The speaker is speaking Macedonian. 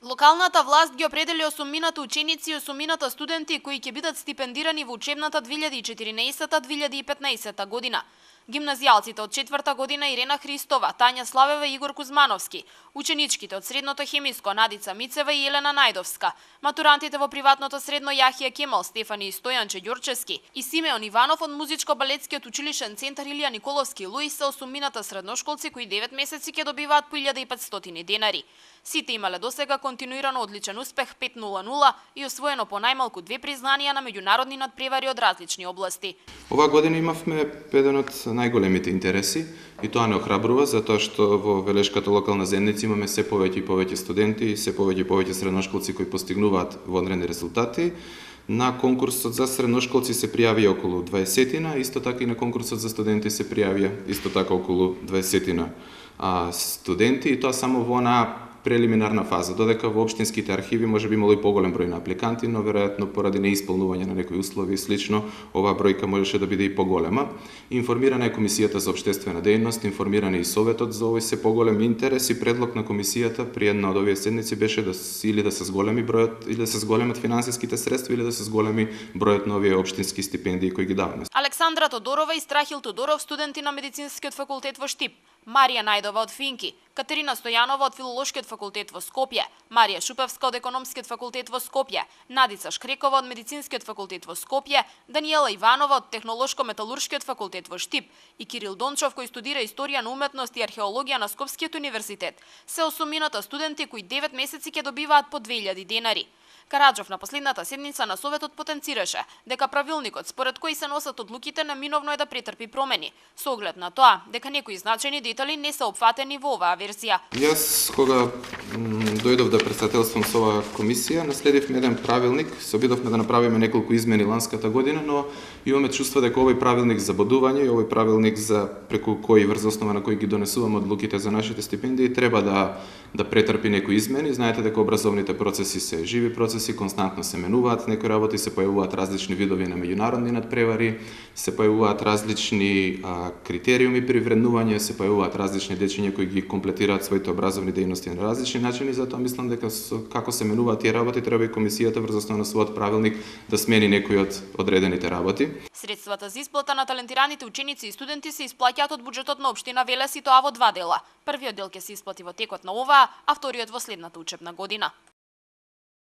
Локалната власт ги определи 8.000 ученици и 8.000 студенти кои ќе бидат стипендирани во учебната 2014-2015 година. Гимназијалците од 4-та година Ирена Христова, Тања Славева и Игор Кузмановски, ученичките од средното хемиско Надица Мицева и Елена Најдовска, матурантите во приватното средно Јахија Кемал, Стефани и Стојанче Ѓурчевски и Симеон Иванов од музичко-балетскиот училишен центар Илија Николовски Луис се 8.000 средношколци кои 9 месеци ќе добиваат по 1.500 денари. Сите имале досега континуирано одличен успех 5.0.0 и освоено по најмалку 2 признанија на меѓународни надпревари од различни области. Оваа година имавме еден од најголемите интереси и тоа не охрабрува затоа што во Велешката локална заедница имаме се повеќе и повеќе студенти и се повеќе и повеќе средношколци кои постигнуваат вонредни резултати. На конкурсот за средношколци се пријавија околу 20-тина, исто така и на конкурсот за студенти се пријавија исто така околу 20-тина студенти и тоа само во онаа прелиминарна фаза, додека во општинските архиви можеби имало и поголем број на апликанти, но веројатно поради неисполнување на некои услови и слично, оваа бројка можеше да биде и поголема. Информирана е Комисијата за општествена дејност, информиран е и Советот за овој се поголем интерес и предлог на Комисијата при една од овие седници беше да или да се зголеми бројот, или да се зголемат финансиските средства, или да се зголеми бројот на овие општински стипендии кои ги даваме. Александра Тодорова и Страхил Тодоров, студенти на Медицинскиот факултет во Штип, Марија Најдова од Финки, Катерина Стојанова од Филолошкиот факултет во Скопје, Марија Шупевска од Економскиот факултет во Скопје, Надица Шкрекова од Медицинскиот факултет во Скопје, Даниела Иванова од Технолошко-металуршкиот факултет во Штип и Кирил Дончов кој студира историја на уметност и археологија на Скопскиот универзитет. Се 8.000 студенти кои 9 месеци ќе добиваат по 2.000 денари. Караджов на последната седница на Советот потенцираше дека правилникот според кој се носат одлуките неминовно е да претрпи промени, со оглед на тоа дека некои значајни детали не се опфатени во оваа верзија. Јас кога дојдов да претседателствам со оваа комисија, наследивме еден правилник, се обидовме да направиме неколку измени ланската година, но имаме чувство дека овој правилник за бодување и овој правилник за преку кој врз основа на кој ги донесуваме одлуките за нашите стипендии треба да претрпи некои измени. Знаете дека образовните процеси се живи процеси, константно се менуваат, некои работи се појавуваат различни видови на меѓународни надпревари, се појавуваат различни критериуми при вреднување, се појавуваат различни дечиња кои ги комплетираат своите образовни дејности на различни начини, затоа мислам дека како се менуваат тие работи треба и комисијата врз основа на својот правилник да смени некои од одредените работи. Средствата за исплата на талентираните ученици и студенти се исплаќаат од буџетот на општина Велес и тоа во 2 дела. Првиот дел ќе се исплати во текот на оваа, а вториот во следната учебна година.